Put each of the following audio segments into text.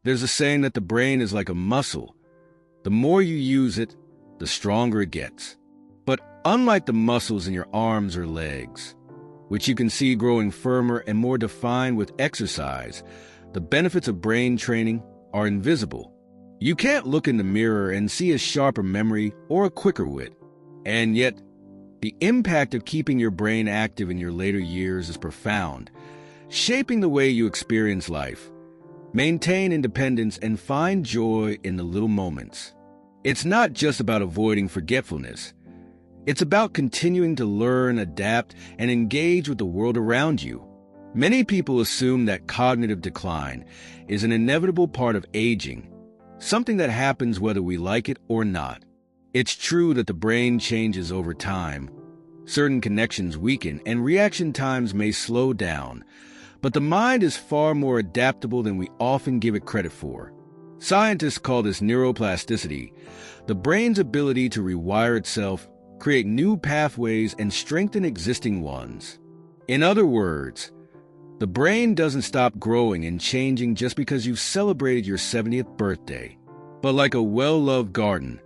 There's a saying that the brain is like a muscle. The more you use it, the stronger it gets. But unlike the muscles in your arms or legs, which you can see growing firmer and more defined with exercise, the benefits of brain training are invisible. You can't look in the mirror and see a sharper memory or a quicker wit. And yet, the impact of keeping your brain active in your later years is profound, shaping the way you experience life, maintain independence, and find joy in the little moments. It's not just about avoiding forgetfulness. It's about continuing to learn, adapt, and engage with the world around you. Many people assume that cognitive decline is an inevitable part of aging, something that happens whether we like it or not. It's true that the brain changes over time. Certain connections weaken and reaction times may slow down, but the mind is far more adaptable than we often give it credit for. Scientists call this neuroplasticity, the brain's ability to rewire itself, create new pathways, and strengthen existing ones. In other words, the brain doesn't stop growing and changing just because you've celebrated your 70th birthday. But like a well-loved garden,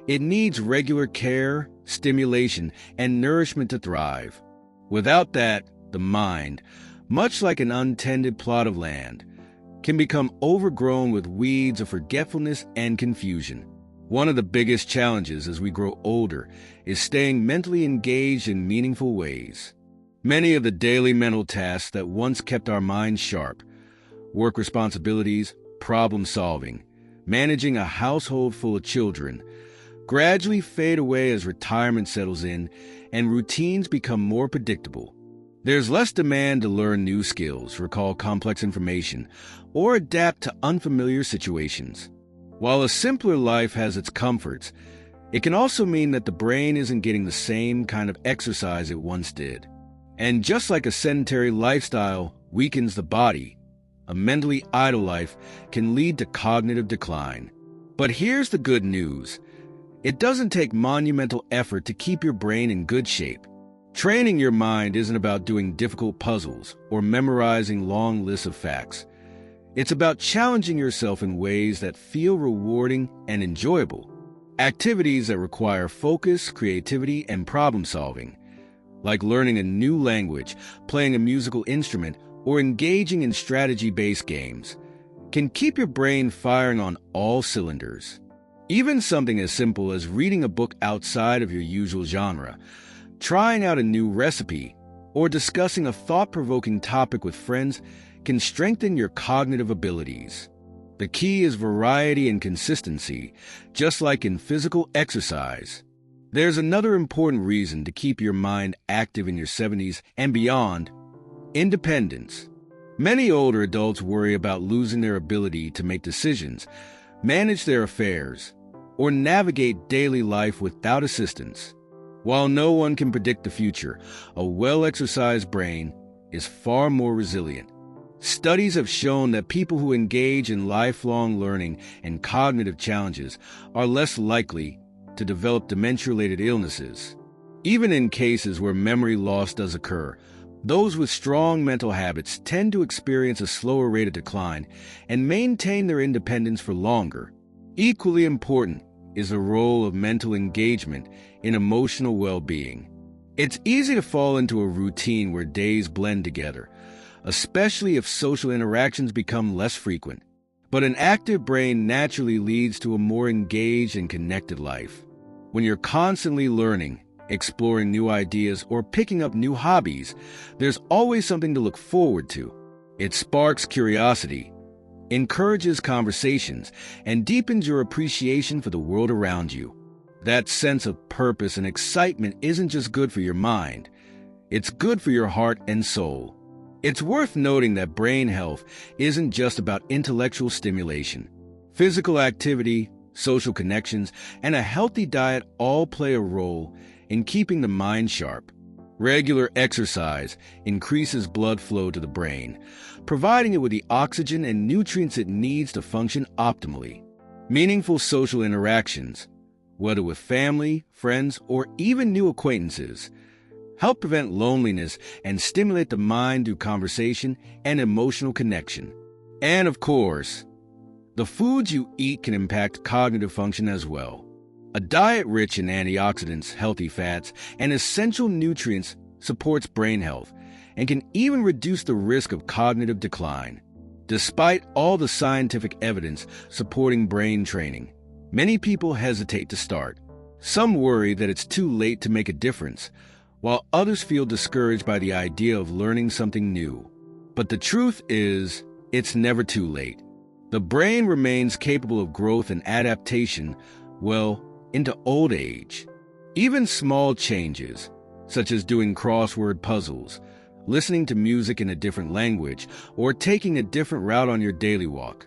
it needs regular care, stimulation, and nourishment to thrive. Without that, the mind, much like an untended plot of land, can become overgrown with weeds of forgetfulness and confusion. One of the biggest challenges as we grow older is staying mentally engaged in meaningful ways. Many of the daily mental tasks that once kept our minds sharp, work responsibilities, problem solving, managing a household full of children, gradually fade away as retirement settles in and routines become more predictable. There's less demand to learn new skills, recall complex information, or adapt to unfamiliar situations. While a simpler life has its comforts, it can also mean that the brain isn't getting the same kind of exercise it once did. And just like a sedentary lifestyle weakens the body, a mentally idle life can lead to cognitive decline. But here's the good news. It doesn't take monumental effort to keep your brain in good shape. Training your mind isn't about doing difficult puzzles or memorizing long lists of facts. It's about challenging yourself in ways that feel rewarding and enjoyable. Activities that require focus, creativity, and problem solving, like learning a new language, playing a musical instrument, or engaging in strategy-based games, can keep your brain firing on all cylinders. Even something as simple as reading a book outside of your usual genre, trying out a new recipe, or discussing a thought-provoking topic with friends can strengthen your cognitive abilities. The key is variety and consistency, just like in physical exercise. There's another important reason to keep your mind active in your 70s and beyond: independence. Many older adults worry about losing their ability to make decisions, manage their affairs, or navigate daily life without assistance. While no one can predict the future, a well-exercised brain is far more resilient. Studies have shown that people who engage in lifelong learning and cognitive challenges are less likely to develop dementia-related illnesses. Even in cases where memory loss does occur, those with strong mental habits tend to experience a slower rate of decline and maintain their independence for longer. Equally important is the role of mental engagement in emotional well-being. It's easy to fall into a routine where days blend together, especially if social interactions become less frequent. But an active brain naturally leads to a more engaged and connected life. When you're constantly learning, exploring new ideas, or picking up new hobbies, there's always something to look forward to. It sparks curiosity, encourages conversations, and deepens your appreciation for the world around you. That sense of purpose and excitement isn't just good for your mind, it's good for your heart and soul. It's worth noting that brain health isn't just about intellectual stimulation. Physical activity, social connections, and a healthy diet all play a role in keeping the mind sharp. Regular exercise increases blood flow to the brain, providing it with the oxygen and nutrients it needs to function optimally. Meaningful social interactions, whether with family, friends, or even new acquaintances, help prevent loneliness and stimulate the mind through conversation and emotional connection. And of course, The foods you eat can impact cognitive function as well. A diet rich in antioxidants, healthy fats, and essential nutrients supports brain health and can even reduce the risk of cognitive decline. Despite all the scientific evidence supporting brain training, many people hesitate to start. Some worry that it's too late to make a difference, while others feel discouraged by the idea of learning something new. But the truth is, it's never too late. The brain remains capable of growth and adaptation well into old age. Even small changes, such as doing crossword puzzles, listening to music in a different language, or taking a different route on your daily walk,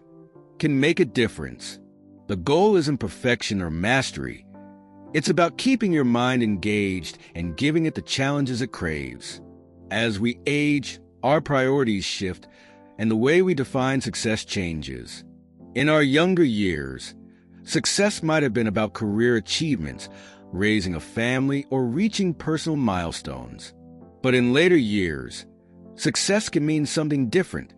can make a difference. The goal isn't perfection or mastery. It's about keeping your mind engaged and giving it the challenges it craves. As we age, our priorities shift, and the way we define success changes. In our younger years, success might have been about career achievements, raising a family, or reaching personal milestones. But in later years, success can mean something different: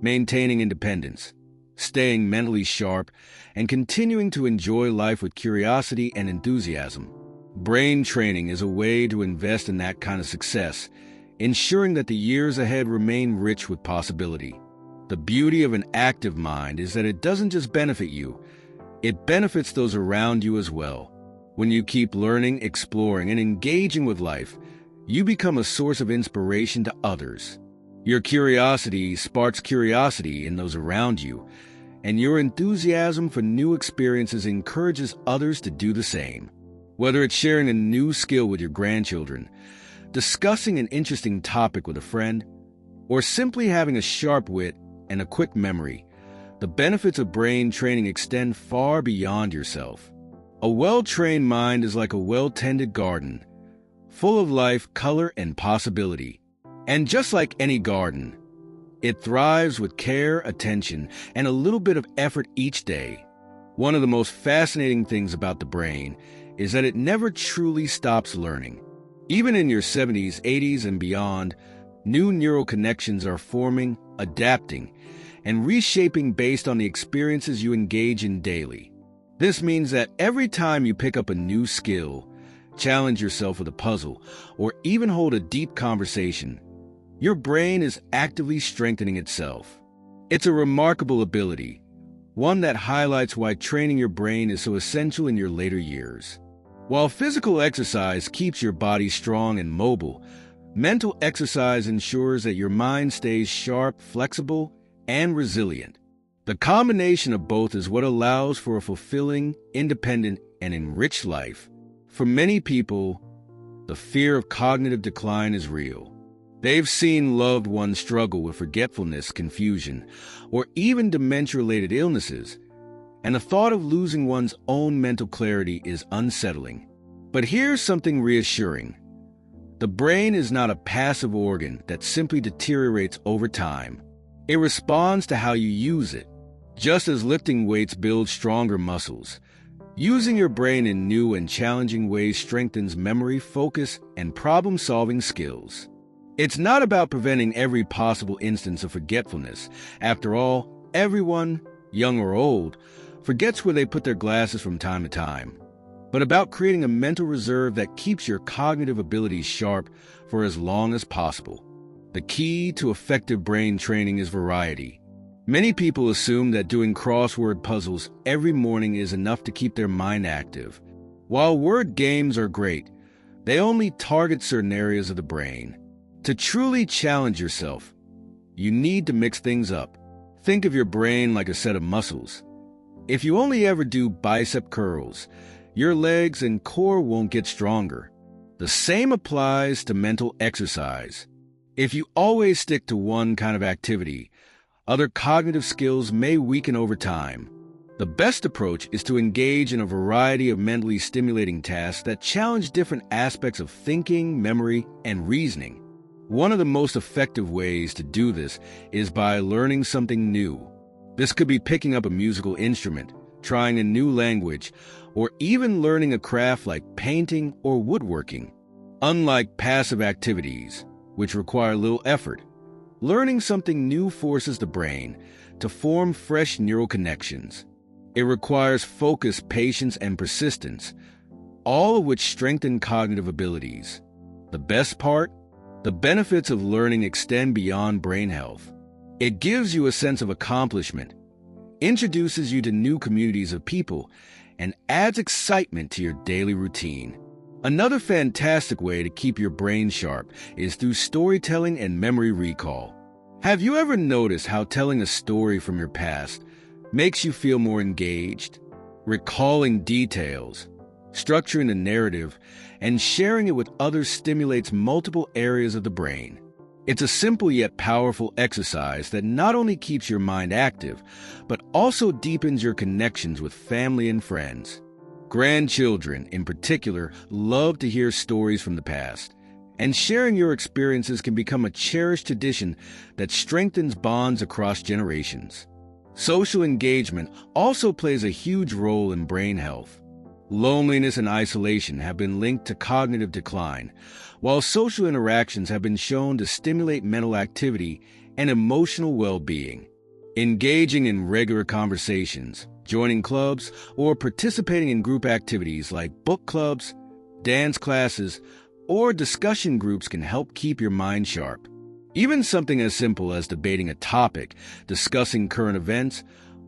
maintaining independence, staying mentally sharp, and continuing to enjoy life with curiosity and enthusiasm. Brain training is a way to invest in that kind of success, ensuring that the years ahead remain rich with possibility. The beauty of an active mind is that it doesn't just benefit you, it benefits those around you as well. When you keep learning, exploring, and engaging with life, you become a source of inspiration to others. Your curiosity sparks curiosity in those around you, and your enthusiasm for new experiences encourages others to do the same. Whether it's sharing a new skill with your grandchildren, discussing an interesting topic with a friend, or simply having a sharp wit and a quick memory, the benefits of brain training extend far beyond yourself. A well-trained mind is like a well-tended garden, full of life, color, and possibility. And just like any garden, it thrives with care, attention, and a little bit of effort each day. One of the most fascinating things about the brain is that it never truly stops learning. Even in your 70s, 80s, and beyond, new neural connections are forming, adapting, and reshaping based on the experiences you engage in daily. This means that every time you pick up a new skill, challenge yourself with a puzzle, or even hold a deep conversation, your brain is actively strengthening itself. It's a remarkable ability, one that highlights why training your brain is so essential in your later years. While physical exercise keeps your body strong and mobile, mental exercise ensures that your mind stays sharp, flexible, and resilient. The combination of both is what allows for a fulfilling, independent, and enriched life. For many people, the fear of cognitive decline is real. They've seen loved ones struggle with forgetfulness, confusion, or even dementia-related illnesses, and the thought of losing one's own mental clarity is unsettling. But here's something reassuring. The brain is not a passive organ that simply deteriorates over time. It responds to how you use it. Just as lifting weights builds stronger muscles, using your brain in new and challenging ways strengthens memory, focus, and problem-solving skills. It's not about preventing every possible instance of forgetfulness. After all, everyone, young or old, forgets where they put their glasses from time to time, but about creating a mental reserve that keeps your cognitive abilities sharp for as long as possible. The key to effective brain training is variety. Many people assume that doing crossword puzzles every morning is enough to keep their mind active. While word games are great, they only target certain areas of the brain. To truly challenge yourself, you need to mix things up. Think of your brain like a set of muscles. If you only ever do bicep curls, your legs and core won't get stronger. The same applies to mental exercise. If you always stick to one kind of activity, other cognitive skills may weaken over time. The best approach is to engage in a variety of mentally stimulating tasks that challenge different aspects of thinking, memory, and reasoning. One of the most effective ways to do this is by learning something new. This could be picking up a musical instrument, trying a new language, or even learning a craft like painting or woodworking. Unlike passive activities, which require little effort, Learning something new forces the brain to form fresh neural connections. It requires focus, patience, and persistence, all of which strengthen cognitive abilities. The best part? The benefits of learning extend beyond brain health. It gives you a sense of accomplishment, introduces you to new communities of people, and adds excitement to your daily routine. Another fantastic way to keep your brain sharp is through storytelling and memory recall. Have you ever noticed how telling a story from your past makes you feel more engaged? Recalling details, structuring the narrative, and sharing it with others stimulates multiple areas of the brain. It's a simple yet powerful exercise that not only keeps your mind active, but also deepens your connections with family and friends. Grandchildren, in particular, love to hear stories from the past, and sharing your experiences can become a cherished tradition that strengthens bonds across generations. Social engagement also plays a huge role in brain health. Loneliness and isolation have been linked to cognitive decline, while social interactions have been shown to stimulate mental activity and emotional well-being. Engaging in regular conversations, joining clubs, or participating in group activities like book clubs, dance classes, or discussion groups can help keep your mind sharp. Even something as simple as debating a topic, discussing current events,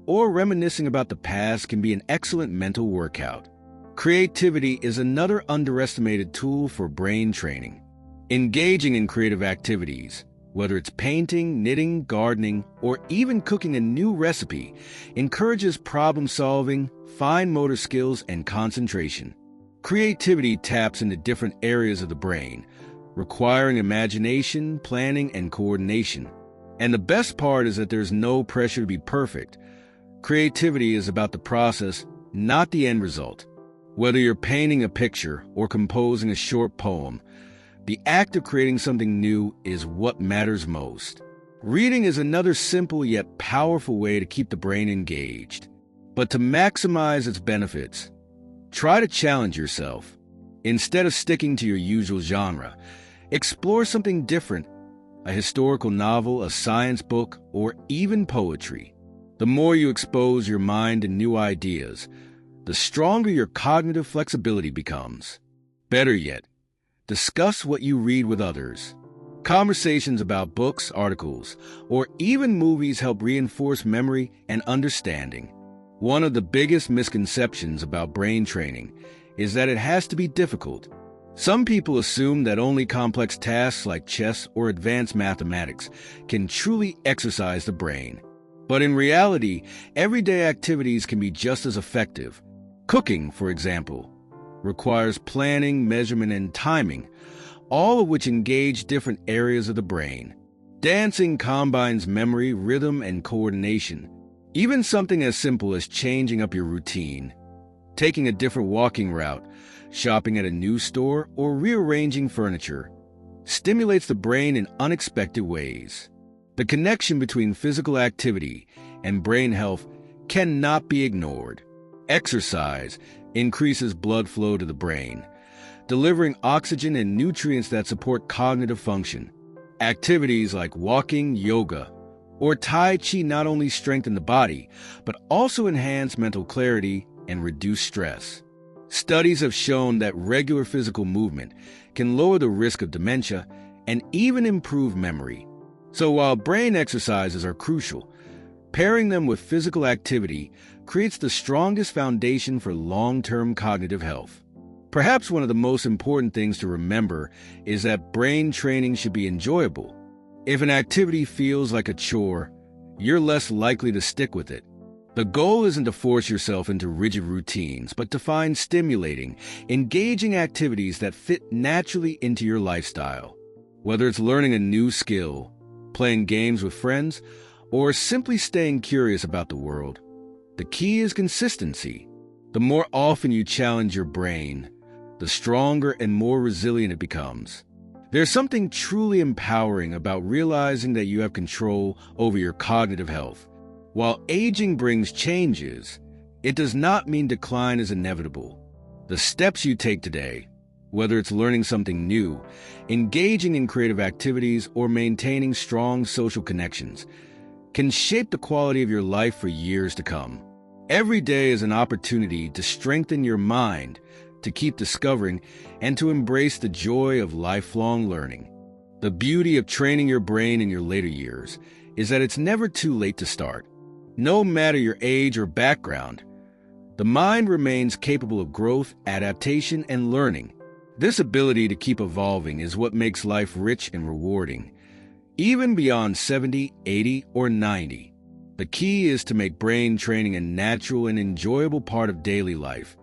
or reminiscing about the past can be an excellent mental workout. Creativity is another underestimated tool for brain training. Engaging in creative activities, whether it's painting, knitting, gardening, or even cooking a new recipe, encourages problem-solving, fine motor skills, and concentration. Creativity taps into different areas of the brain, requiring imagination, planning, and coordination. And the best part is that there's no pressure to be perfect. Creativity is about the process, not the end result. Whether you're painting a picture or composing a short poem, the act of creating something new is what matters most. Reading is another simple yet powerful way to keep the brain engaged. But to maximize its benefits, try to challenge yourself. Instead of sticking to your usual genre, explore something different, a historical novel, a science book, or even poetry. The more you expose your mind to new ideas, the stronger your cognitive flexibility becomes. Better yet, discuss what you read with others. Conversations about books, articles, or even movies help reinforce memory and understanding. One of the biggest misconceptions about brain training is that it has to be difficult. Some people assume that only complex tasks like chess or advanced mathematics can truly exercise the brain. But in reality, everyday activities can be just as effective. Cooking, for example, requires planning, measurement, and timing, all of which engage different areas of the brain. Dancing combines memory, rhythm, and coordination. Even something as simple as changing up your routine, taking a different walking route, shopping at a new store, or rearranging furniture, stimulates the brain in unexpected ways. The connection between physical activity and brain health cannot be ignored. Exercise increases blood flow to the brain, delivering oxygen and nutrients that support cognitive function. Activities like walking, yoga, or Tai Chi not only strengthen the body, but also enhance mental clarity and reduce stress. Studies have shown that regular physical movement can lower the risk of dementia and even improve memory. So while brain exercises are crucial, pairing them with physical activity creates the strongest foundation for long-term cognitive health. Perhaps one of the most important things to remember is that brain training should be enjoyable. If an activity feels like a chore, you're less likely to stick with it. The goal isn't to force yourself into rigid routines, but to find stimulating, engaging activities that fit naturally into your lifestyle. Whether it's learning a new skill, playing games with friends, or simply staying curious about the world, the key is consistency. The more often you challenge your brain, the stronger and more resilient it becomes. There's something truly empowering about realizing that you have control over your cognitive health. While aging brings changes, it does not mean decline is inevitable. The steps you take today, Whether it's learning something new, engaging in creative activities, or maintaining strong social connections, can shape the quality of your life for years to come. Every day is an opportunity to strengthen your mind, to keep discovering, and to embrace the joy of lifelong learning. The beauty of training your brain in your later years is that it's never too late to start. No matter your age or background, the mind remains capable of growth, adaptation, and learning. This ability to keep evolving is what makes life rich and rewarding, even beyond 70, 80, or 90. The key is to make brain training a natural and enjoyable part of daily life,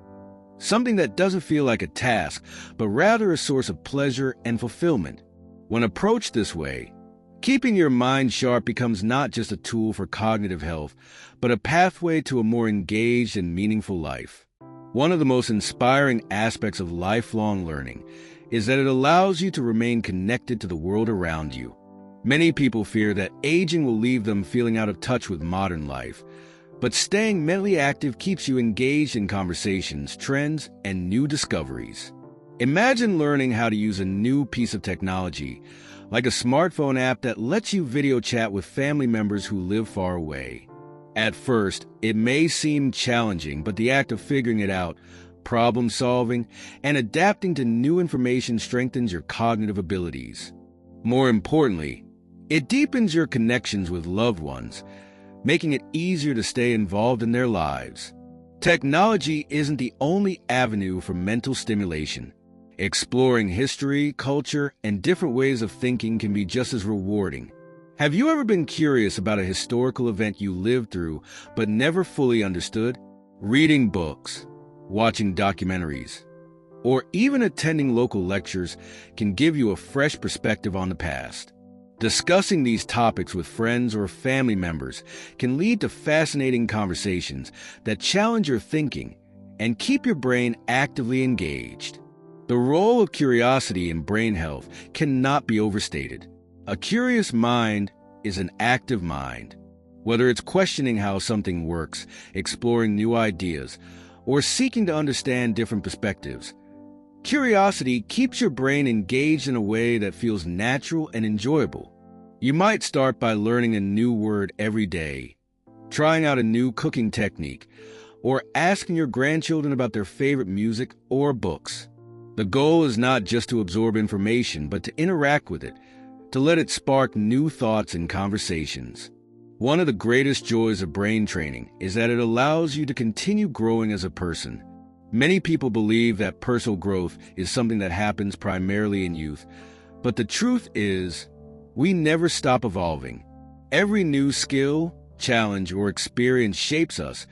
something that doesn't feel like a task, but rather a source of pleasure and fulfillment. When approached this way, keeping your mind sharp becomes not just a tool for cognitive health, but a pathway to a more engaged and meaningful life. One of the most inspiring aspects of lifelong learning is that it allows you to remain connected to the world around you. Many people fear that aging will leave them feeling out of touch with modern life, but staying mentally active keeps you engaged in conversations, trends, and new discoveries. Imagine learning how to use a new piece of technology, like a smartphone app that lets you video chat with family members who live far away. At first, it may seem challenging, but the act of figuring it out, problem solving, and adapting to new information strengthens your cognitive abilities. More importantly, it deepens your connections with loved ones, making it easier to stay involved in their lives. Technology isn't the only avenue for mental stimulation. Exploring history, culture, and different ways of thinking can be just as rewarding. Have you ever been curious about a historical event you lived through but never fully understood? Reading books, watching documentaries, or even attending local lectures can give you a fresh perspective on the past. Discussing these topics with friends or family members can lead to fascinating conversations that challenge your thinking and keep your brain actively engaged. The role of curiosity in brain health cannot be overstated. A curious mind is an active mind. Whether it's questioning how something works, exploring new ideas, or seeking to understand different perspectives, curiosity keeps your brain engaged in a way that feels natural and enjoyable. You might start by learning a new word every day, trying out a new cooking technique, or asking your grandchildren about their favorite music or books. The goal is not just to absorb information, but to interact with it, to let it spark new thoughts and conversations. One of the greatest joys of brain training is that it allows you to continue growing as a person. Many people believe that personal growth is something that happens primarily in youth, but the truth is, we never stop evolving. Every new skill, challenge, or experience shapes us,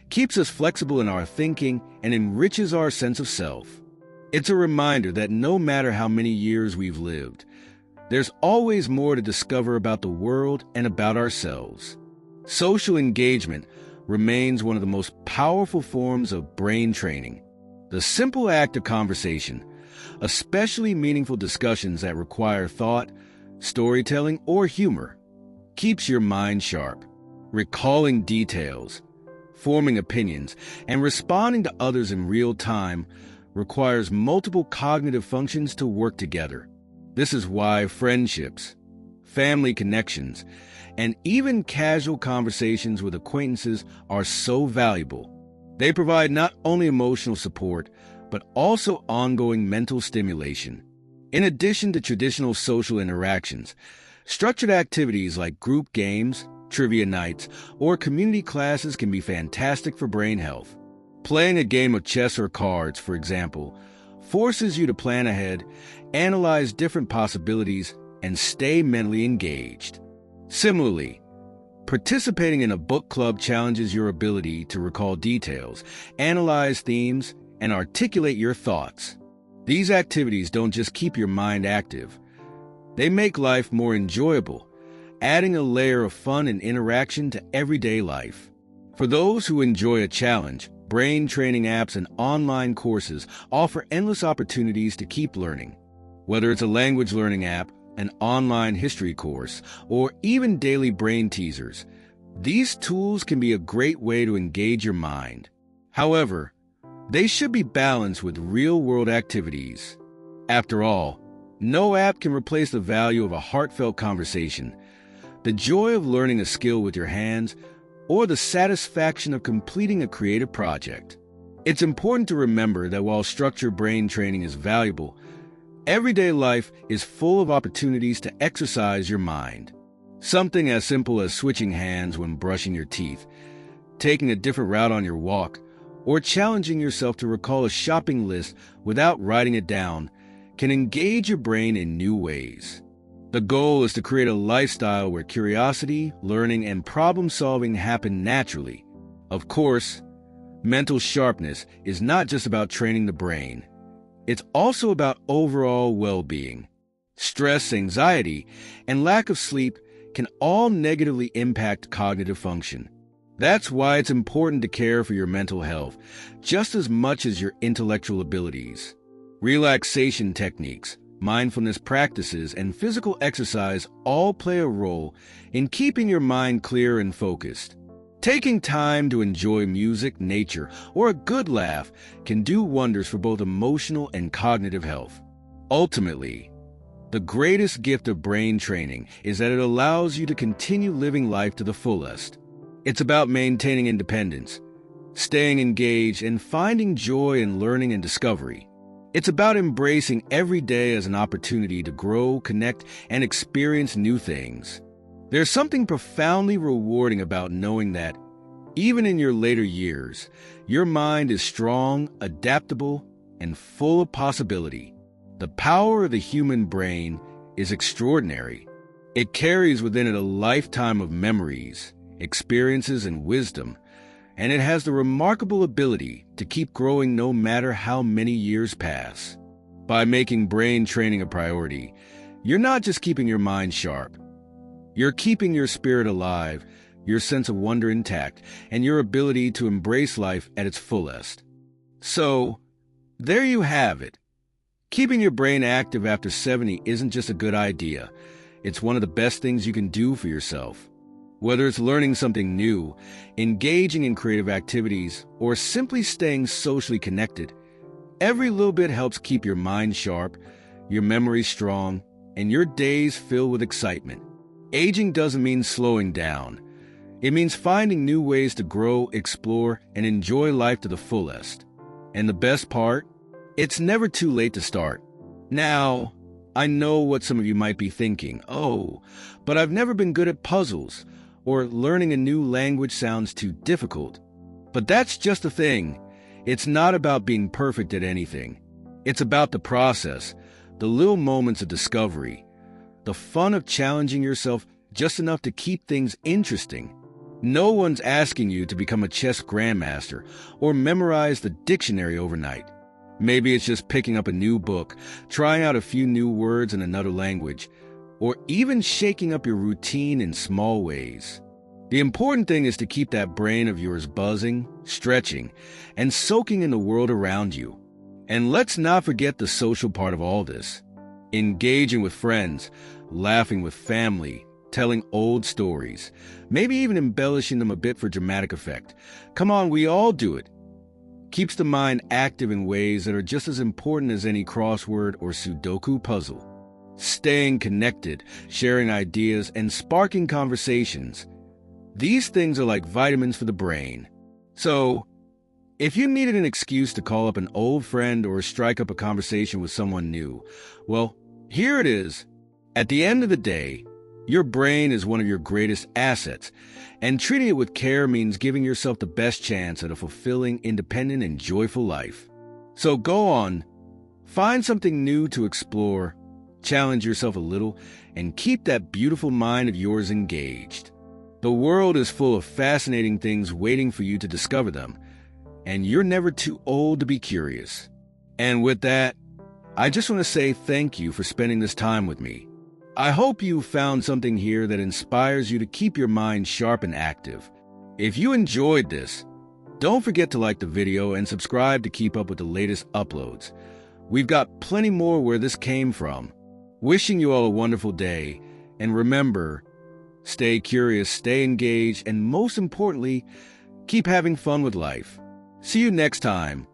keeps us flexible in our thinking, and enriches our sense of self. It's a reminder that no matter how many years we've lived, there's always more to discover about the world and about ourselves. Social engagement remains one of the most powerful forms of brain training. The simple act of conversation, especially meaningful discussions that require thought, storytelling, or humor, keeps your mind sharp. Recalling details, forming opinions, and responding to others in real time requires multiple cognitive functions to work together. This is why friendships, family connections, and even casual conversations with acquaintances are so valuable. They provide not only emotional support, but also ongoing mental stimulation. In addition to traditional social interactions, structured activities like group games, trivia nights, or community classes can be fantastic for brain health. Playing a game of chess or cards, for example, forces you to plan ahead, analyze different possibilities, and stay mentally engaged. Similarly, participating in a book club challenges your ability to recall details, analyze themes, and articulate your thoughts. These activities don't just keep your mind active, they make life more enjoyable, adding a layer of fun and interaction to everyday life. For those who enjoy a challenge, brain training apps and online courses offer endless opportunities to keep learning. Whether it's a language learning app, an online history course, or even daily brain teasers, these tools can be a great way to engage your mind. However, they should be balanced with real-world activities. After all, no app can replace the value of a heartfelt conversation, the joy of learning a skill with your hands, or the satisfaction of completing a creative project. It's important to remember that while structured brain training is valuable, everyday life is full of opportunities to exercise your mind. Something as simple as switching hands when brushing your teeth, taking a different route on your walk, or challenging yourself to recall a shopping list without writing it down can engage your brain in new ways. The goal is to create a lifestyle where curiosity, learning, and problem-solving happen naturally. Of course, mental sharpness is not just about training the brain. It's also about overall well-being. Stress, anxiety, and lack of sleep can all negatively impact cognitive function. That's why it's important to care for your mental health just as much as your intellectual abilities. Relaxation techniques, mindfulness practices, and physical exercise all play a role in keeping your mind clear and focused. Taking time to enjoy music, nature, or a good laugh can do wonders for both emotional and cognitive health. Ultimately, the greatest gift of brain training is that it allows you to continue living life to the fullest. It's about maintaining independence, staying engaged, and finding joy in learning and discovery. It's about embracing every day as an opportunity to grow, connect, and experience new things. There's something profoundly rewarding about knowing that, even in your later years, your mind is strong, adaptable, and full of possibility. The power of the human brain is extraordinary. It carries within it a lifetime of memories, experiences, and wisdom, and it has the remarkable ability to keep growing no matter how many years pass. By making brain training a priority, you're not just keeping your mind sharp. You're keeping your spirit alive, your sense of wonder intact, and your ability to embrace life at its fullest. So, there you have it. Keeping your brain active after 70 isn't just a good idea. It's one of the best things you can do for yourself. Whether it's learning something new, engaging in creative activities, or simply staying socially connected, every little bit helps keep your mind sharp, your memory strong, and your days filled with excitement. Aging doesn't mean slowing down. It means finding new ways to grow, explore, and enjoy life to the fullest. And the best part? It's never too late to start. Now, I know what some of you might be thinking. Oh, but I've never been good at puzzles, or learning a new language sounds too difficult. But that's just the thing. It's not about being perfect at anything. It's about the process, the little moments of discovery, the fun of challenging yourself just enough to keep things interesting. No one's asking you to become a chess grandmaster or memorize the dictionary overnight. Maybe it's just picking up a new book, trying out a few new words in another language, or even shaking up your routine in small ways. The important thing is to keep that brain of yours buzzing, stretching, and soaking in the world around you. And let's not forget the social part of all this. Engaging with friends, laughing with family, telling old stories, maybe even embellishing them a bit for dramatic effect. Come on, we all do it. Keeps the mind active in ways that are just as important as any crossword or Sudoku puzzle. Staying connected, sharing ideas, and sparking conversations. These things are like vitamins for the brain. So, if you needed an excuse to call up an old friend or strike up a conversation with someone new, well, here it is. At the end of the day, your brain is one of your greatest assets, and treating it with care means giving yourself the best chance at a fulfilling, independent, and joyful life. So go on, find something new to explore, challenge yourself a little, and keep that beautiful mind of yours engaged. The world is full of fascinating things waiting for you to discover them, and you're never too old to be curious. And with that, I just want to say thank you for spending this time with me. I hope you found something here that inspires you to keep your mind sharp and active. If you enjoyed this, don't forget to like the video and subscribe to keep up with the latest uploads. We've got plenty more where this came from. Wishing you all a wonderful day, and remember, stay curious, stay engaged, and most importantly, keep having fun with life. See you next time